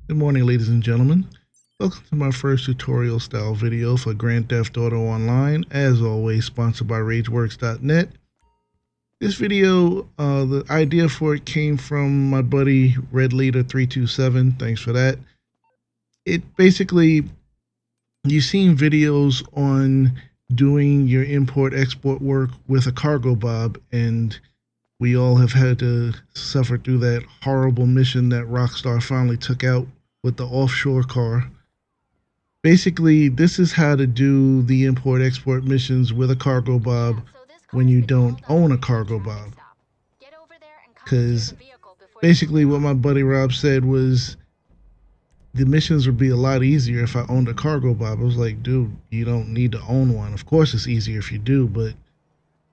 Good morning, ladies and gentlemen. Welcome to my first tutorial style video for Grand Theft Auto Online, as always sponsored by RageWorks.net. This video, the idea for it came from my buddy Red Leader 327. Thanks for that. It basically, you've seen videos on doing your import-export work with a Cargobob, and we all have had to suffer through that horrible mission that Rockstar finally took out with the offshore car. Basically, this is how to do the import-export missions with a Cargobob when you don't own a Cargobob. Because basically what my buddy Rob said was the missions would be a lot easier if I owned a Cargobob. I was like, dude, you don't need to own one. Of course it's easier if you do, but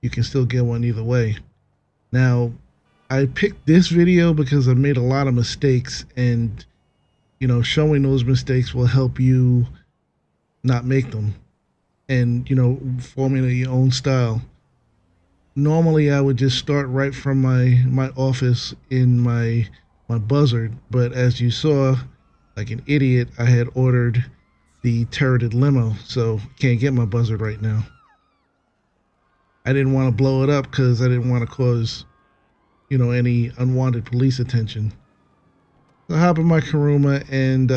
you can still get one either way. Now, I picked this video because I made a lot of mistakes, and showing those mistakes will help you not make them, and forming your own style. Normally I would just start right from my office in my buzzard, but as you saw, like an idiot, I had ordered the turreted limo, so can't get my buzzard right now. I didn't want to blow it up because I didn't want to cause any unwanted police attention. So I hop in my Karuma, and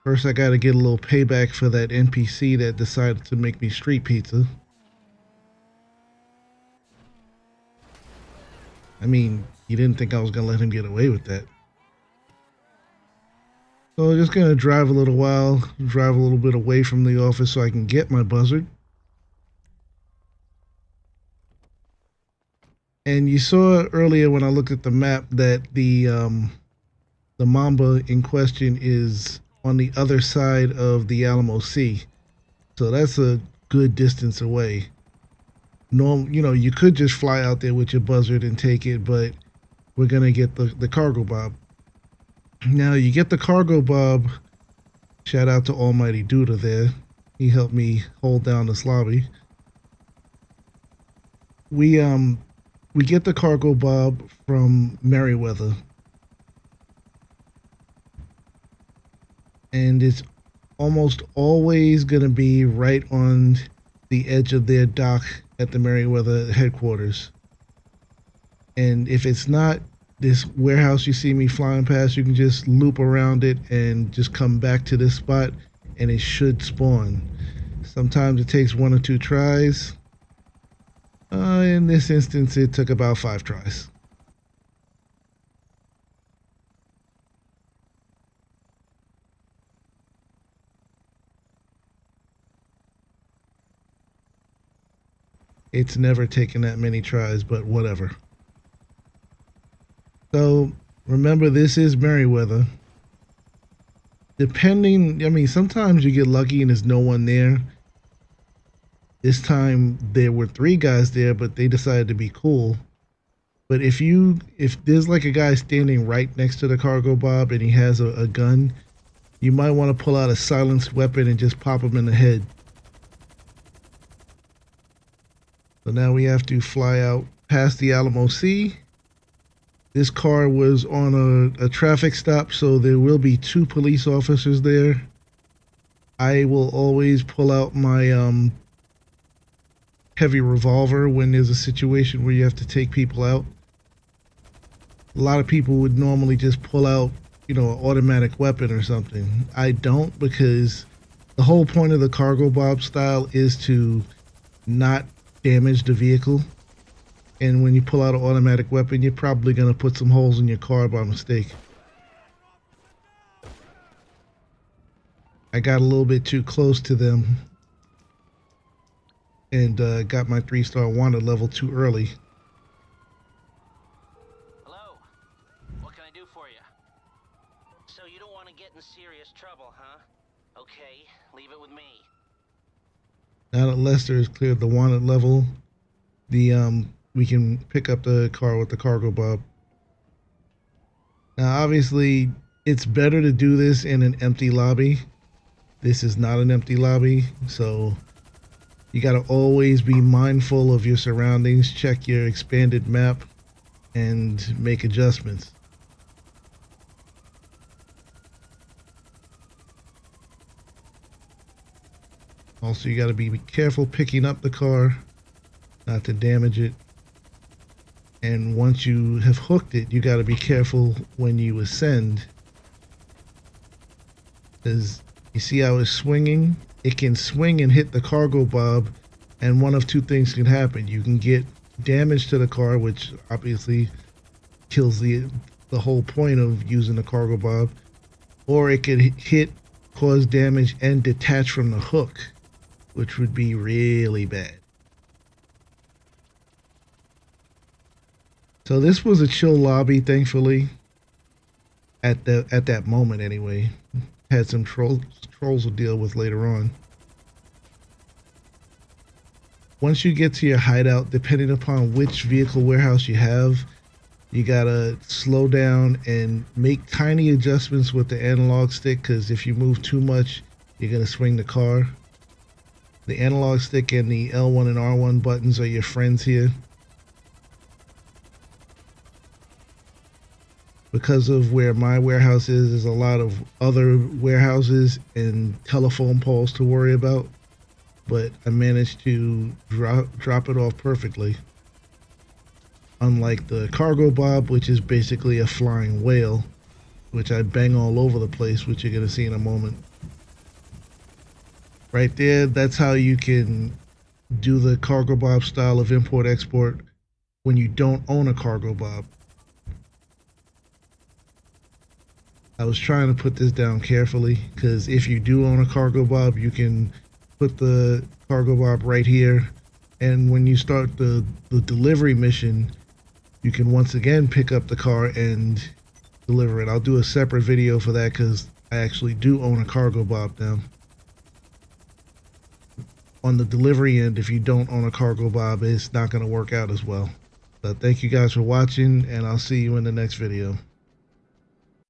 first I gotta get a little payback for that NPC that decided to make me street pizza. I mean, you didn't think I was gonna let him get away with that. So I'm just gonna drive a little while, drive a little bit away from the office so I can get my buzzard. And you saw earlier when I looked at the map that the Mamba in question is on the other side of the Alamo Sea, so that's a good distance away. You could just fly out there with your buzzard and take it, but we're gonna get the Cargobob. Now you get the Cargobob. Shout out to Almighty Duda there. He helped me hold down this lobby. We get the Cargobob from Merryweather, and it's almost always going to be right on the edge of their dock at the Merryweather headquarters. And if it's not this warehouse you see me flying past, you can just loop around it and just come back to this spot, and it should spawn. Sometimes it takes 1 or 2 tries. In this instance, it took about 5 tries. It's never taken that many tries, but whatever. So remember, this is Merryweather. Sometimes you get lucky and there's no one there. This time there were 3 guys there, but they decided to be cool. But if there's like a guy standing right next to the Cargobob and he has a gun, you might want to pull out a silenced weapon and just pop him in the head. So now we have to fly out past the Alamo Sea. This car was on a traffic stop, so there will be 2 police officers there. I will always pull out my heavy revolver when there's a situation where you have to take people out. A lot of people would normally just pull out, an automatic weapon or something. I don't, because the whole point of the Cargobob style is to not damage the vehicle. And when you pull out an automatic weapon, you're probably going to put some holes in your car by mistake. I got a little bit too close to them and got my 3-star wanted level too early. Hello. What can I do for you? So you don't want to get in serious trouble, huh? Okay, leave it with me. Now that Lester has cleared the wanted level, we can pick up the car with the Cargobob. Now obviously it's better to do this in an empty lobby. This is not an empty lobby, so you got to always be mindful of your surroundings, check your expanded map, and make adjustments. Also, you got to be careful picking up the car, not to damage it. And once you have hooked it, you got to be careful when you ascend, because you see how it's swinging? It can swing and hit the Cargobob, and one of two things can happen. You can get damage to the car, which obviously kills the whole point of using the Cargobob, or it could hit, cause damage, and detach from the hook, which would be really bad. So this was a chill lobby, thankfully. At that moment, anyway. Had some trolls to deal with later on. Once you get to your hideout, depending upon which vehicle warehouse you have, you gotta slow down and make tiny adjustments with the analog stick, because if you move too much, you're gonna swing the car. The analog stick and the L1 and R1 buttons are your friends here. Because of where my warehouse is, there's a lot of other warehouses and telephone poles to worry about, but I managed to drop it off perfectly. Unlike the Cargobob, which is basically a flying whale, which I bang all over the place, which you're going to see in a moment. Right there, that's how you can do the Cargobob style of import-export when you don't own a Cargobob. I was trying to put this down carefully, because if you do own a Cargobob, you can put the Cargobob right here, and when you start the delivery mission, you can once again pick up the car and deliver it. I'll do a separate video for that, because I actually do own a Cargobob now. On the delivery end, if you don't own a Cargobob, it's not going to work out as well. But thank you guys for watching, and I'll see you in the next video.